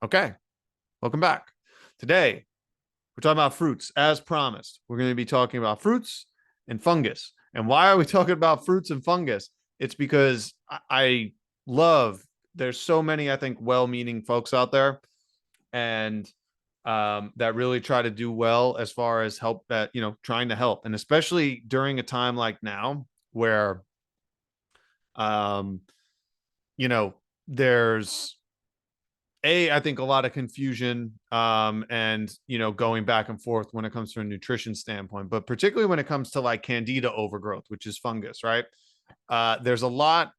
Okay, welcome back. Today, we're talking about fruits. As promised, we're going to be talking about fruits and fungus. And why are we talking about fruits and fungus? It's because I love, there's so many, I think, well-meaning folks out there and that really try to do well as far as help that, trying to help. And especially during a time like now where, um, you know, there's I think a lot of confusion and going back and forth when it comes to a nutrition standpoint, but particularly when it comes to like candida overgrowth, which is fungus, right? There's a lot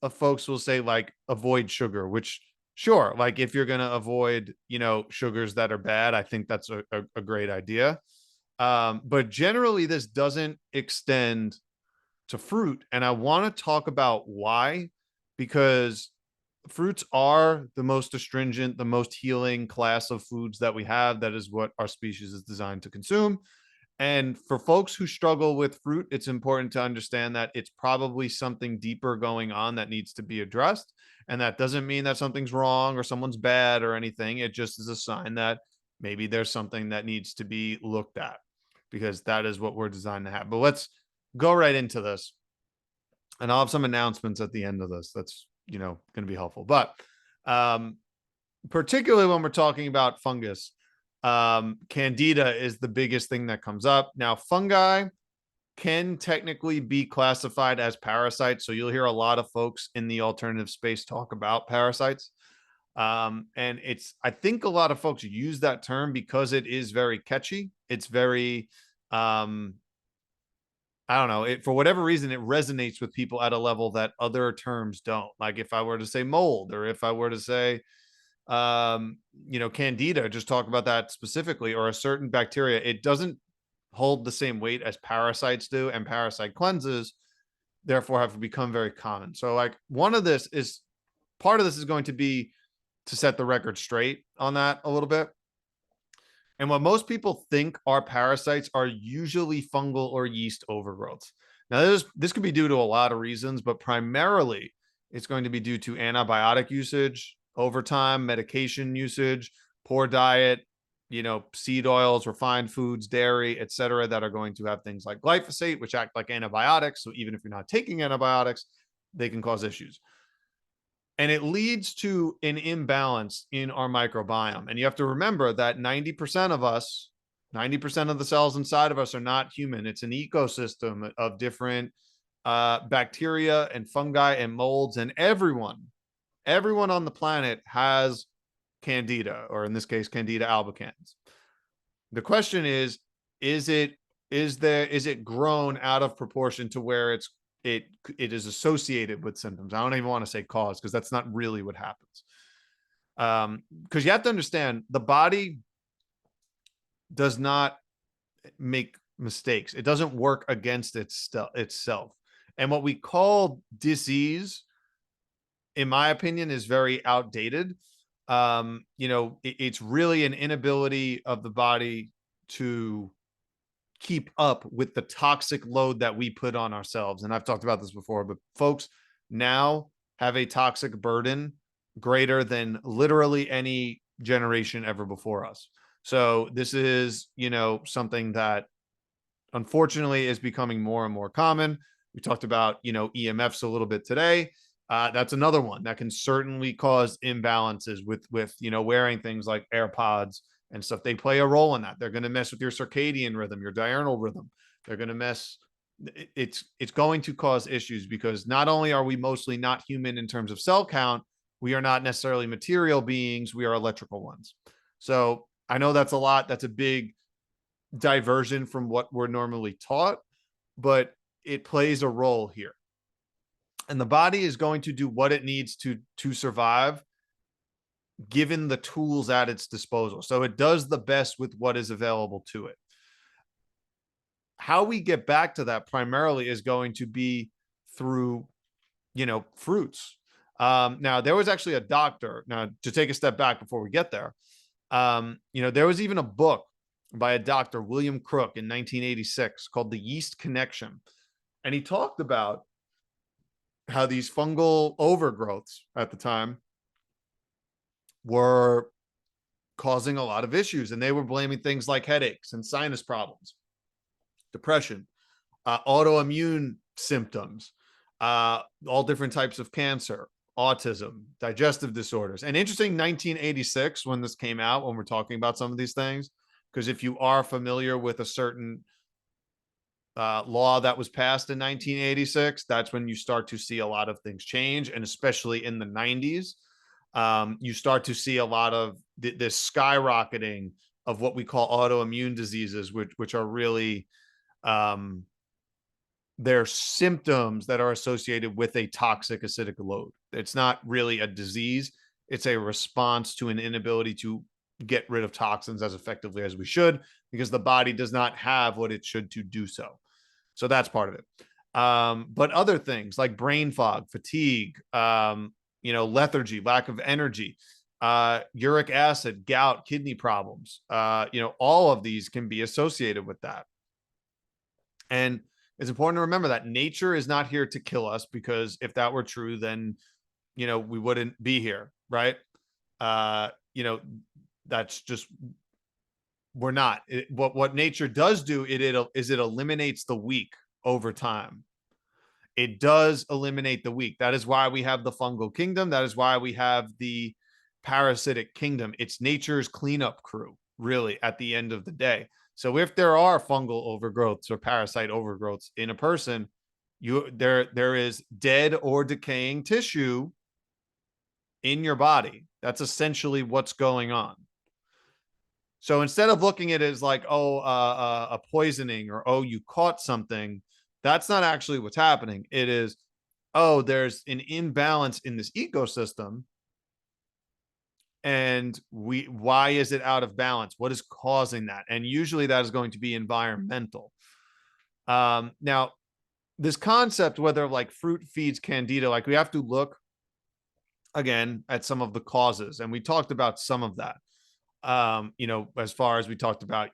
of folks will say like avoid sugar, which sure, like if you're gonna avoid sugars that are bad, I think that's a great idea. But generally, this doesn't extend to fruit, and I want to talk about why, because fruits are the most astringent, the most healing class of foods that we have. That is what our species is designed to consume. And for folks who struggle with fruit, it's important to understand that it's probably something deeper going on that needs to be addressed. And that doesn't mean that something's wrong or someone's bad or anything. It just is a sign that maybe there's something that needs to be looked at because that is what we're designed to have. But let's go right into this. And I'll have some announcements at the end of this. That's, going to be helpful. But um, particularly when we're talking about fungus, candida is the biggest thing that comes up. Now, fungi can technically be classified as parasites. So you'll hear a lot of folks in the alternative space talk about parasites. And I think a lot of folks use that term because it is very catchy. It's very, I don't know, for whatever reason, it resonates with people at a level that other terms don't. Like if I were to say mold, or if I were to say, candida, just talk about that specifically, or a certain bacteria, it doesn't hold the same weight as parasites do, and parasite cleanses therefore have become very common. So like part of this is going to be to set the record straight on that a little bit. And what most people think are parasites are usually fungal or yeast overgrowths. Now, this could be due to a lot of reasons, but primarily it's going to be due to antibiotic usage over time, medication usage, poor diet, seed oils, refined foods, dairy, etc., that are going to have things like glyphosate, which act like antibiotics. So even if you're not taking antibiotics, they can cause issues. And it leads to an imbalance in our microbiome. And you have to remember that 90% of us, 90% of the cells inside of us are not human. It's an ecosystem of different bacteria and fungi and molds. And everyone on the planet has candida, or in this case, candida albicans. The question is it grown out of proportion to where it is associated with symptoms? I don't even want to say cause, because that's not really what happens. Because you have to understand, the body does not make mistakes. It doesn't work against itself. And what we call disease, in my opinion, is very outdated. It's really an inability of the body to keep up with the toxic load that we put on ourselves. And I've talked about this before, but folks now have a toxic burden greater than literally any generation ever before us. So this is, something that unfortunately is becoming more and more common. We talked about, EMFs a little bit today. That's another one that can certainly cause imbalances with wearing things like AirPods and stuff. They play a role in that. They're going to mess with your circadian rhythm, your diurnal rhythm. They're going to mess. It's going to cause issues, because not only are we mostly not human in terms of cell count, we are not necessarily material beings. We are electrical ones. So I know that's a lot. That's a big diversion from what we're normally taught, but it plays a role here. And the body is going to do what it needs to survive, given the tools at its disposal. So it does the best with what is available to it. How we get back to that primarily is going to be through, fruits. Now, there was actually a doctor. Now, to take a step back before we get there, there was even a book by a doctor, William Crook, in 1986 called The Yeast Connection. And he talked about how these fungal overgrowths at the time were causing a lot of issues. And they were blaming things like headaches and sinus problems, depression, autoimmune symptoms, all different types of cancer, autism, digestive disorders. And interesting, 1986, when this came out, when we're talking about some of these things, because if you are familiar with a certain law that was passed in 1986, that's when you start to see a lot of things change. And especially in the 90s, you start to see a lot of this skyrocketing of what we call autoimmune diseases, which are really they're symptoms that are associated with a toxic acidic load. It's not really a disease. It's a response to an inability to get rid of toxins as effectively as we should, because the body does not have what it should to do so. So that's part of it. But other things like brain fog, fatigue, lethargy, lack of energy, uric acid, gout, kidney problems, all of these can be associated with that. And it's important to remember that nature is not here to kill us, because if that were true, then, we wouldn't be here, right? That's just, we're not. What nature does do, it eliminates the weak over time. It does eliminate the weak. That is why we have the fungal kingdom. That is why we have the parasitic kingdom. It's nature's cleanup crew, really, at the end of the day. So if there are fungal overgrowths or parasite overgrowths in a person, there is dead or decaying tissue in your body. That's essentially what's going on. So instead of looking at it as like, a poisoning, or, you caught something, that's not actually what's happening. It is, there's an imbalance in this ecosystem. And why is it out of balance? What is causing that? And usually that is going to be environmental. Now, this concept, whether like fruit feeds candida, like we have to look again at some of the causes. And we talked about some of that. As far as we talked about,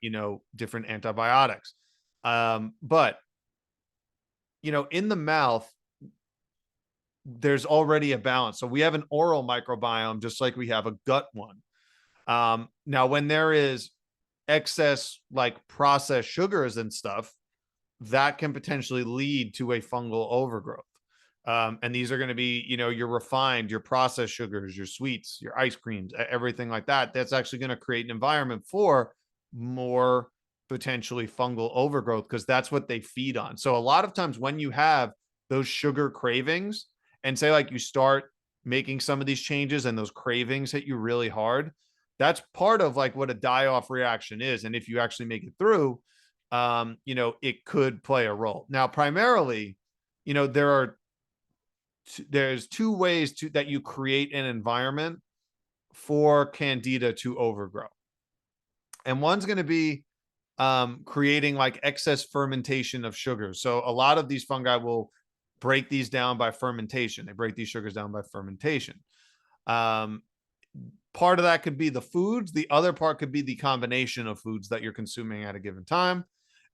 different antibiotics. But, in the mouth, there's already a balance. So we have an oral microbiome, just like we have a gut one. Now, when there is excess like processed sugars and stuff, that can potentially lead to a fungal overgrowth. And these are going to be, your refined, your processed sugars, your sweets, your ice creams, everything like that. That's actually going to create an environment for more potentially fungal overgrowth, because that's what they feed on. So a lot of times when you have those sugar cravings, and say like you start making some of these changes and those cravings hit you really hard, that's part of like what a die-off reaction is. And if you actually make it through, it could play a role. Now, primarily, there's two ways that you create an environment for candida to overgrow. And one's going to be creating like excess fermentation of sugars. So a lot of these fungi will break these down by fermentation. They break these sugars down by fermentation. Part of that could be the foods. The other part could be the combination of foods that you're consuming at a given time.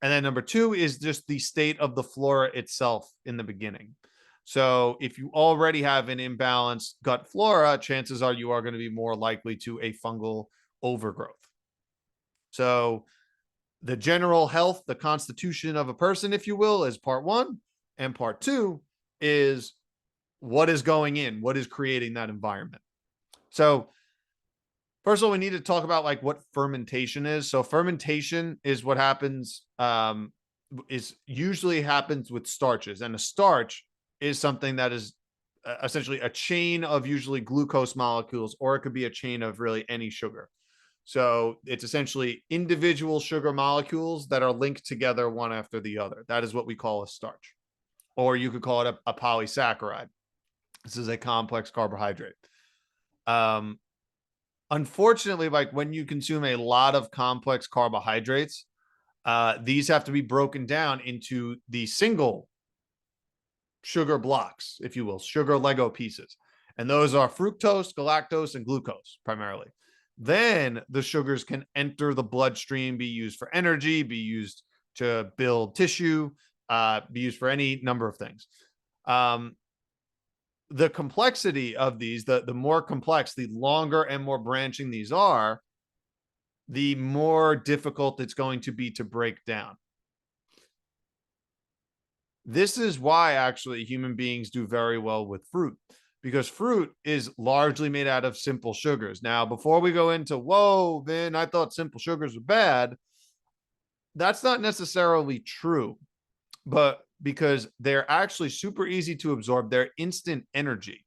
And then number two is just the state of the flora itself in the beginning. So if you already have an imbalanced gut flora, chances are you are going to be more likely to a fungal overgrowth. So the general health, the constitution of a person, if you will, is part one. And part two is what is going in, what is creating that environment. So first of all, we need to talk about like what fermentation is. So fermentation is what happens, is usually happens with starches. And a starch is something that is essentially a chain of usually glucose molecules, or it could be a chain of really any sugar. So it's essentially individual sugar molecules that are linked together one after the other. That is what we call a starch. Or you could call it a polysaccharide. This is a complex carbohydrate. Unfortunately, like when you consume a lot of complex carbohydrates, these have to be broken down into the single sugar blocks, if you will, sugar Lego pieces. And those are fructose, galactose, and glucose primarily. Then the sugars can enter the bloodstream, be used for energy, be used to build tissue, be used for any number of things. The complexity of these, the more complex, the longer and more branching these are, the more difficult it's going to be to break down. This is why actually human beings do very well with fruit, because fruit is largely made out of simple sugars. Now, before we go into, whoa, Vin, I thought simple sugars were bad, that's not necessarily true, but because they're actually super easy to absorb, they're instant energy.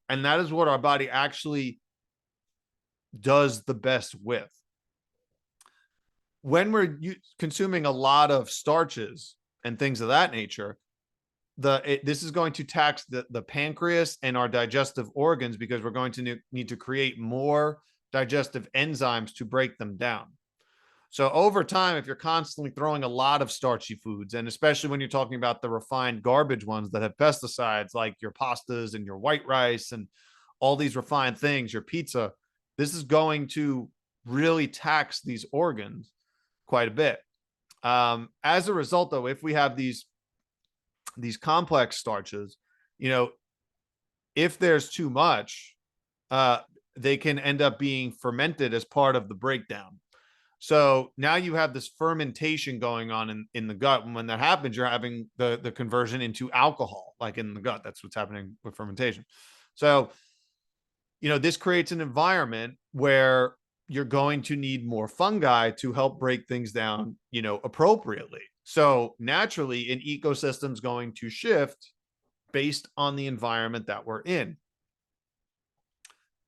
And that is what our body actually does the best with. When we're consuming a lot of starches and things of that nature, this is going to tax the pancreas and our digestive organs, because we're going to need to create more digestive enzymes to break them down. So over time, if you're constantly throwing a lot of starchy foods, and especially when you're talking about the refined garbage ones that have pesticides, like your pastas and your white rice and all these refined things, your pizza, this is going to really tax these organs quite a bit. As a result, though, if we have these complex starches, if there's too much, they can end up being fermented as part of the breakdown. So now you have this fermentation going on in the gut. And when that happens, you're having the conversion into alcohol, like in the gut. That's what's happening with fermentation. So, this creates an environment where you're going to need more fungi to help break things down, appropriately. So naturally, an ecosystem is going to shift based on the environment that we're in.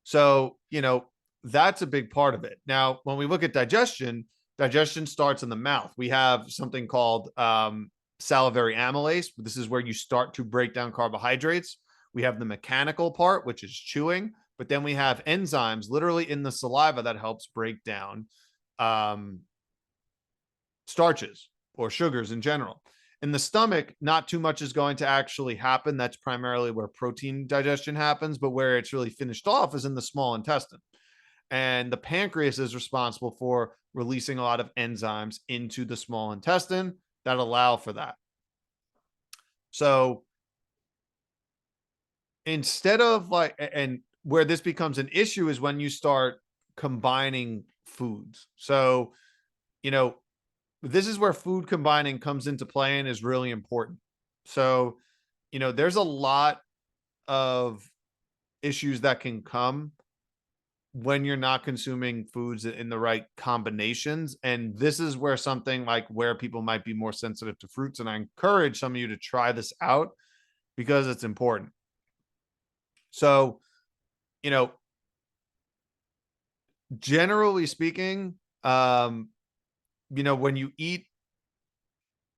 So, that's a big part of it. Now, when we look at digestion starts in the mouth. We have something called salivary amylase. This is where you start to break down carbohydrates. We have the mechanical part, which is chewing, but then we have enzymes literally in the saliva that helps break down starches or sugars in general. In the stomach, not too much is going to actually happen. That's primarily where protein digestion happens, but where it's really finished off is in the small intestine. And the pancreas is responsible for releasing a lot of enzymes into the small intestine that allow for that. So instead of and where this becomes an issue is when you start combining foods. So, this is where food combining comes into play and is really important. So, there's a lot of issues that can come when you're not consuming foods in the right combinations. And this is where something like where people might be more sensitive to fruits. And I encourage some of you to try this out because it's important. So, generally speaking, when you eat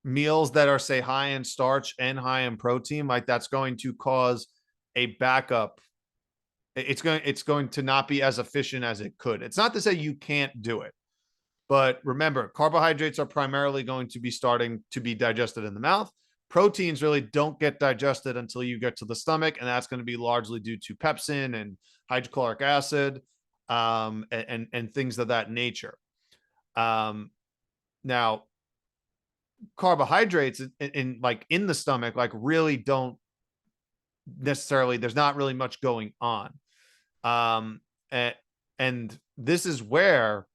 meals that are, say, high in starch and high in protein, like that's going to cause a backup. It's going to not be as efficient as it could. It's not to say you can't do it, but remember, carbohydrates are primarily going to be starting to be digested in the mouth. Proteins really don't get digested until you get to the stomach, and that's going to be largely due to pepsin and hydrochloric acid, and things of that nature. Now, carbohydrates in the stomach, really don't necessarily, there's not really much going on. And this is where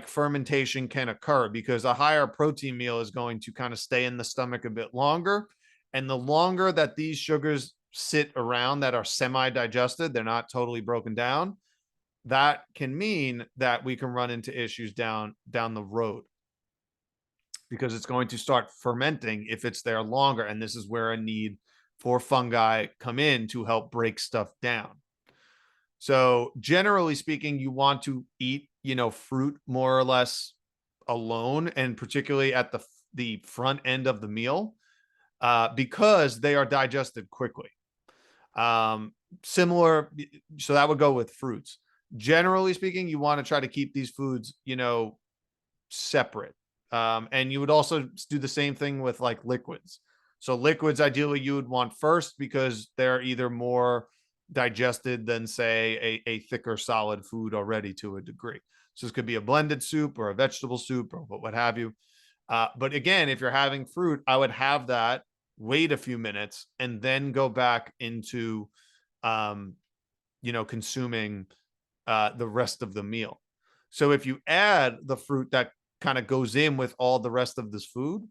fermentation can occur, because a higher protein meal is going to kind of stay in the stomach a bit longer. And the longer that these sugars sit around that are semi-digested, they're not totally broken down, that can mean that we can run into issues down the road, because it's going to start fermenting if it's there longer. And this is where a need for fungi come in to help break stuff down. So generally speaking, you want to eat, fruit more or less alone, and particularly at the front end of the meal, because they are digested quickly. Similar, so that would go with fruits. Generally speaking, you want to try to keep these foods, separate. And you would also do the same thing with liquids. So liquids, ideally, you would want first, because they're either more digested than, say, a thicker solid food already to a degree. So this could be a blended soup or a vegetable soup or what have you. But again, if you're having fruit, I would have that, wait a few minutes, and then go back into, consuming the rest of the meal. So if you add the fruit that kind of goes in with all the rest of this food,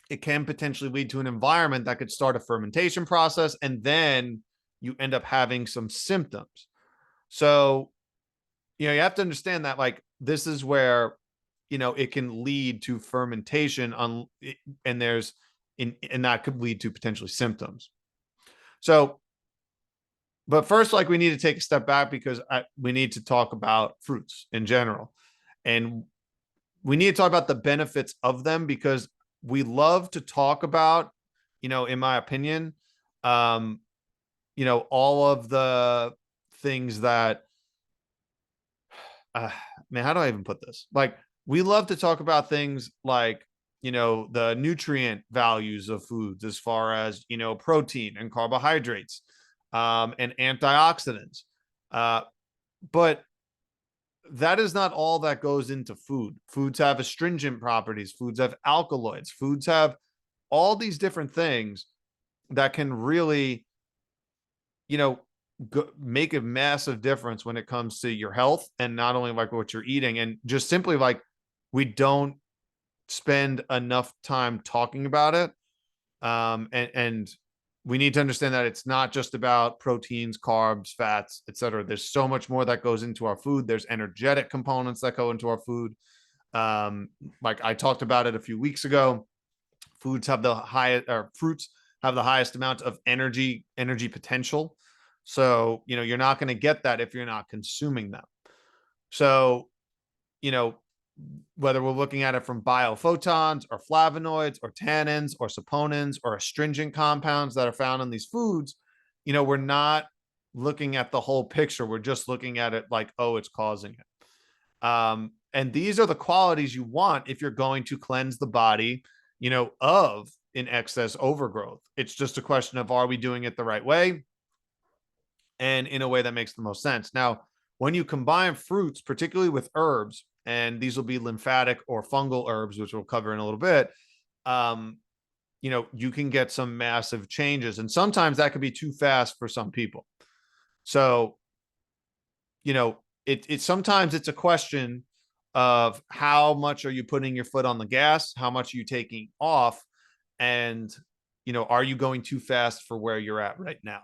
it can potentially lead to an environment that could start a fermentation process, and then you end up having some symptoms. So, you have to understand that, like, this is where, it can lead to fermentation on, and and that could lead to potentially symptoms. So, but first, like, we need to take a step back because we need to talk about fruits in general. And we need to talk about the benefits of them, because we love to talk about, in my opinion, um, all of the things that, uh, man, how do I even put this? Like, we love to talk about things like, the nutrient values of foods, as far as, protein and carbohydrates, and antioxidants. Uh, but that is not all that goes into food. Foods have astringent properties, foods have alkaloids, foods have all these different things that can really, you know, make a massive difference when it comes to your health, and not only like what you're eating. And just simply, like, we don't spend enough time talking about it. And we need to understand that it's not just about proteins, carbs, fats, etc. There's so much more that goes into our food. There's energetic components that go into our food. Like I talked about it a few weeks ago, foods have the highest, or fruits have the highest amount of energy potential. So, you're not going to get that if you're not consuming them. So, you know, whether we're looking at it from biophotons or flavonoids or tannins or saponins or astringent compounds that are found in these foods, we're not looking at the whole picture. We're just looking at it like, oh, it's causing it. And these are the qualities you want if you're going to cleanse the body, of in excess overgrowth. It's just a question of, are we doing it the right way and in a way that makes the most sense? Now, when you combine fruits, particularly with herbs, and these will be lymphatic or fungal herbs, which we'll cover in a little bit, um, you can get some massive changes. And sometimes that could be too fast for some people. So, sometimes it's a question of how much are you putting your foot on the gas, how much are you taking off, and are you going too fast for where you're at right now?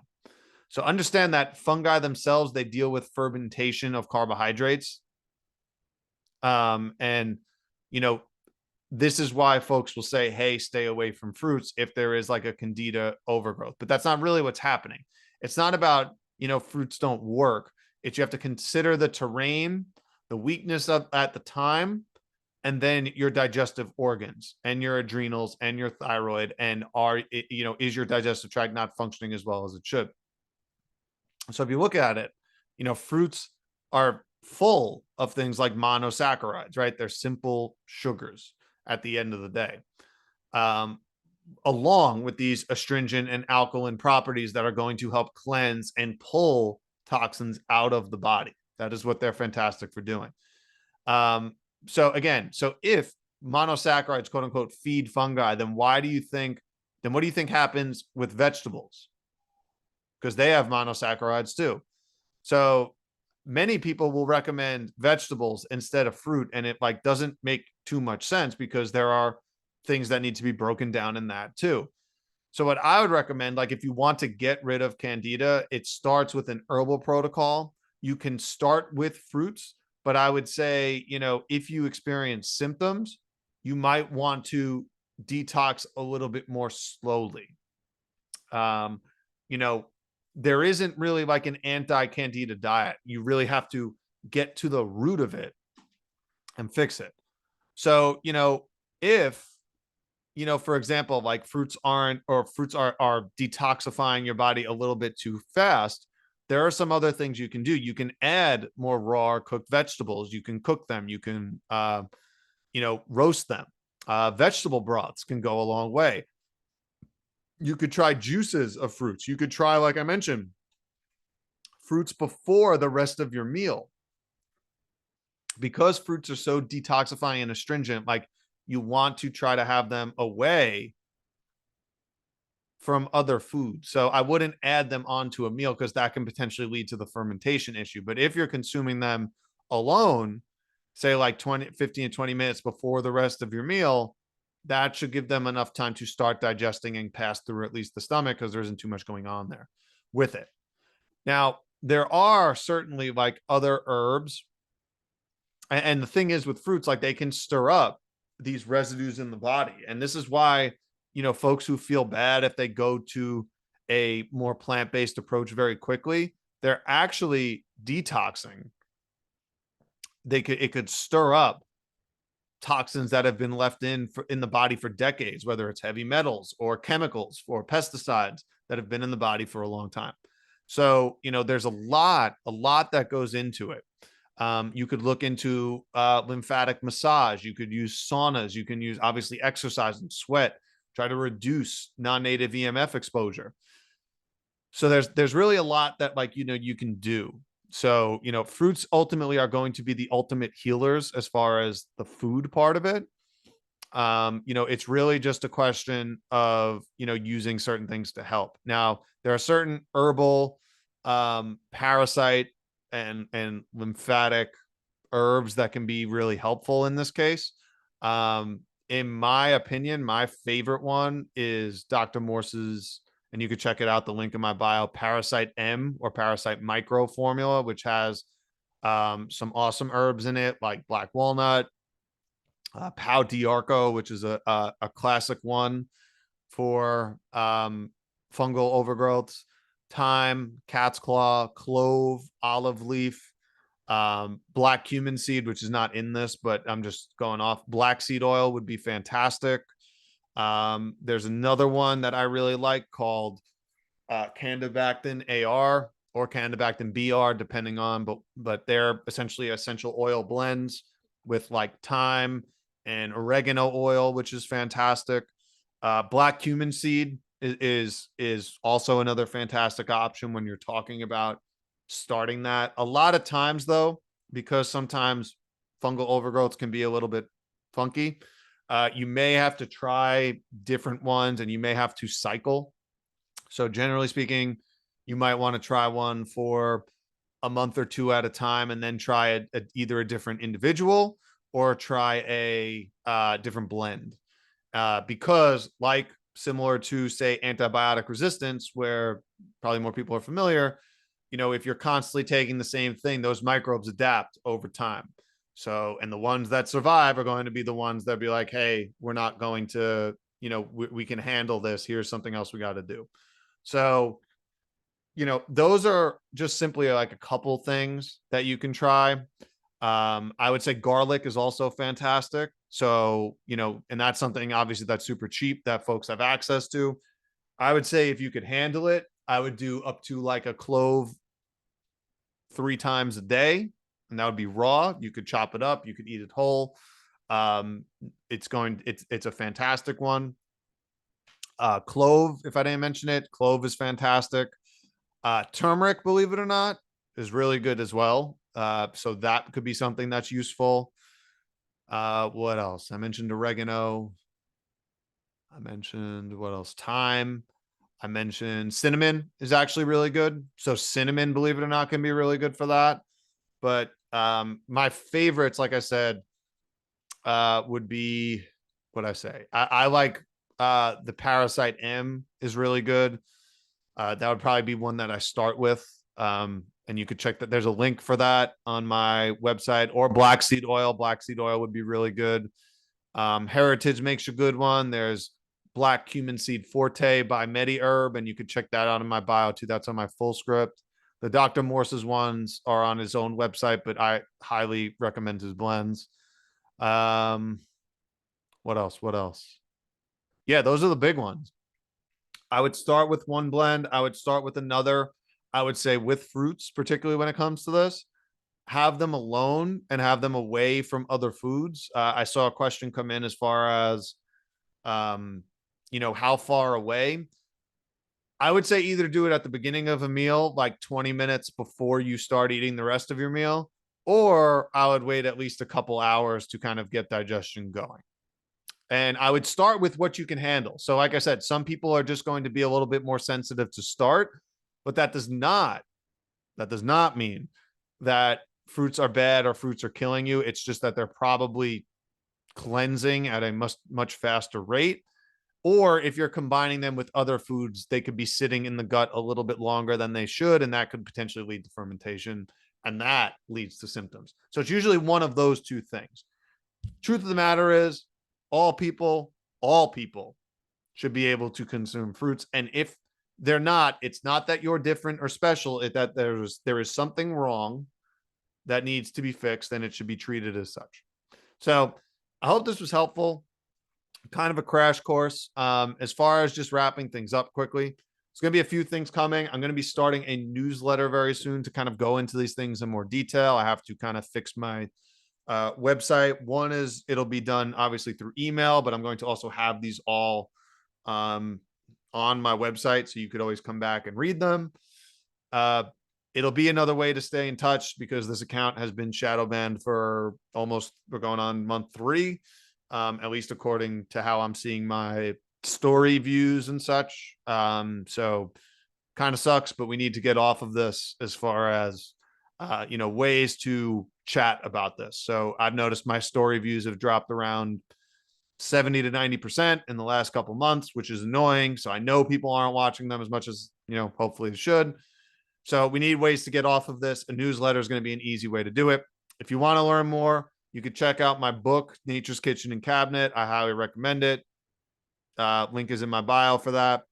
So understand that fungi themselves, they deal with fermentation of carbohydrates. And this is why folks will say, hey, stay away from fruits if there is like a candida overgrowth. But that's not really what's happening. It's not about, fruits don't work. It's, you have to consider the terrain, the weakness of at the time, and then your digestive organs and your adrenals and your thyroid, and is your digestive tract not functioning as well as it should? So if you look at it, fruits are full of things like monosaccharides, right? They're simple sugars at the end of the day, um, along with these astringent and alkaline properties that are going to help cleanse and pull toxins out of the body. That is what they're fantastic for doing. So again, so if monosaccharides, quote unquote, feed fungi, then what do you think happens with vegetables? Because they have monosaccharides too. So many people will recommend vegetables instead of fruit, and it like doesn't make too much sense because there are things that need to be broken down in that too. So what I would recommend, like if you want to get rid of candida, it starts with an herbal protocol. You can start with fruits, but I would say, if you experience symptoms, you might want to detox a little bit more slowly. Um, you know, there isn't really like an anti-candida diet. You really have to get to the root of it and fix it. So, if, for example, like fruits are detoxifying your body a little bit too fast, there are some other things you can do. You can add more raw cooked vegetables. You can cook them. You can, roast them. Vegetable broths can go a long way. You could try juices of fruits. You could try, like I mentioned, fruits before the rest of your meal. Because fruits are so detoxifying and astringent, like you want to try to have them away from other foods. So I wouldn't add them onto a meal because that can potentially lead to the fermentation issue. But if you're consuming them alone, say like 15 to 20 minutes before the rest of your meal, that should give them enough time to start digesting and pass through at least the stomach, because there isn't too much going on there with it. Now, there are certainly like other herbs. And the thing is with fruits, like they can stir up these residues in the body. And this is why, folks who feel bad if they go to a more plant-based approach very quickly, they're actually detoxing. It could stir up toxins that have been left in the body for decades, whether it's heavy metals or chemicals or pesticides that have been in the body for a long time. So, there's a lot that goes into it. You could look into lymphatic massage. You could use saunas. You can use obviously exercise and sweat, try to reduce non-native EMF exposure. So there's really a lot that you can do. So, fruits ultimately are going to be the ultimate healers as far as the food part of it. It's really just a question of, using certain things to help. Now, there are certain herbal, parasite and lymphatic herbs that can be really helpful in this case. In my opinion, my favorite one is Dr. Morse's, and you can check it out, the link in my bio, Parasite M or Parasite Micro formula, which has some awesome herbs in it, like black walnut, Pau d'Arco, which is a classic one for fungal overgrowths, thyme, cat's claw, clove, olive leaf, black cumin seed, which is not in this, but I'm just going off. Black seed oil would be fantastic. There's another one that I really like called Candibactin AR or Candibactin BR, depending on, but they're essentially essential oil blends with like thyme and oregano oil, which is fantastic. Black cumin seed is also another fantastic option when you're talking about starting that. A lot of times though, because sometimes fungal overgrowths can be a little bit funky, you may have to try different ones and you may have to cycle. So generally speaking, you might want to try one for a month or two at a time and then try either a different individual or try a different blend. Because like similar to, say, antibiotic resistance, where probably more people are familiar, if you're constantly taking the same thing, those microbes adapt over time. So, and the ones that survive are going to be the ones that be like, hey, we're not going to, we can handle this. Here's something else we got to do. So, those are just simply like a couple things that you can try. I would say garlic is also fantastic. So, and that's something obviously that's super cheap that folks have access to. I would say if you could handle it, I would do up to like a clove 3 times a day, and that would be raw. You could chop it up, you could eat it whole. It's a fantastic one. Clove, if I didn't mention it, clove is fantastic. Turmeric, believe it or not, is really good as well. So that could be something that's useful. What else? I mentioned oregano. I mentioned what else? Thyme. I mentioned cinnamon is actually really good. So cinnamon, believe it or not, can be really good for that. But my favorites, like I said, would be what I say. I like the Parasite M is really good. That would probably be one that I start with. And you could check that. There's a link for that on my website, or black seed oil. Black seed oil would be really good. Heritage makes a good one. There's Black Cumin Seed Forte by MediHerb, and you could check that out in my bio too. That's on my full script. The Dr. Morse's ones are on his own website, but I highly recommend his blends. What else? What else? Yeah, those are the big ones. I would start with one blend. I would start with another. I would say with fruits, particularly when it comes to this, have them alone and have them away from other foods. I saw a question come in as far as, how far away. I would say either do it at the beginning of a meal, like 20 minutes before you start eating the rest of your meal, or I would wait at least a couple hours to kind of get digestion going. And I would start with what you can handle. So like I said, some people are just going to be a little bit more sensitive to start, but that does not mean that fruits are bad or fruits are killing you. It's just that they're probably cleansing at a much faster rate. Or if you're combining them with other foods, they could be sitting in the gut a little bit longer than they should, and that could potentially lead to fermentation, and that leads to symptoms. So it's usually one of those two things. Truth of the matter is, all people, all people should be able to consume fruits. And if they're not, it's not that you're different or special, it's that there is something wrong that needs to be fixed, and it should be treated as such. So I hope this was helpful. Kind of a crash course. As far as just wrapping things up quickly, there's going to be a few things coming. I'm going to be starting a newsletter very soon to kind of go into these things in more detail. I have to kind of fix my website. One is it'll be done obviously through email, but I'm going to also have these all on my website, so you could always come back and read them. It'll be another way to stay in touch because this account has been shadow banned for we're going on month 3, at least according to how I'm seeing my story views and such. So kind of sucks, but we need to get off of this as far as, ways to chat about this. So I've noticed my story views have dropped around 70 to 90% in the last couple months, which is annoying. So I know people aren't watching them as much as, hopefully they should. So we need ways to get off of this. A newsletter is going to be an easy way to do it. If you want to learn more, you could check out my book, Nature's Kitchen and Cabinet. I highly recommend it. Link is in my bio for that.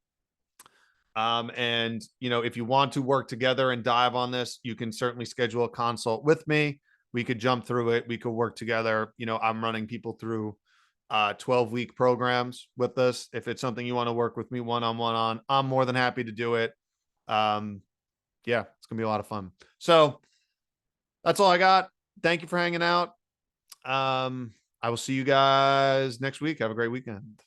And, if you want to work together and dive on this, you can certainly schedule a consult with me. We could jump through it. We could work together. I'm running people through 12-week programs with this. If it's something you want to work with me one-on-one on, I'm more than happy to do it. Yeah, it's gonna be a lot of fun. So that's all I got. Thank you for hanging out. I will see you guys next week. Have a great weekend.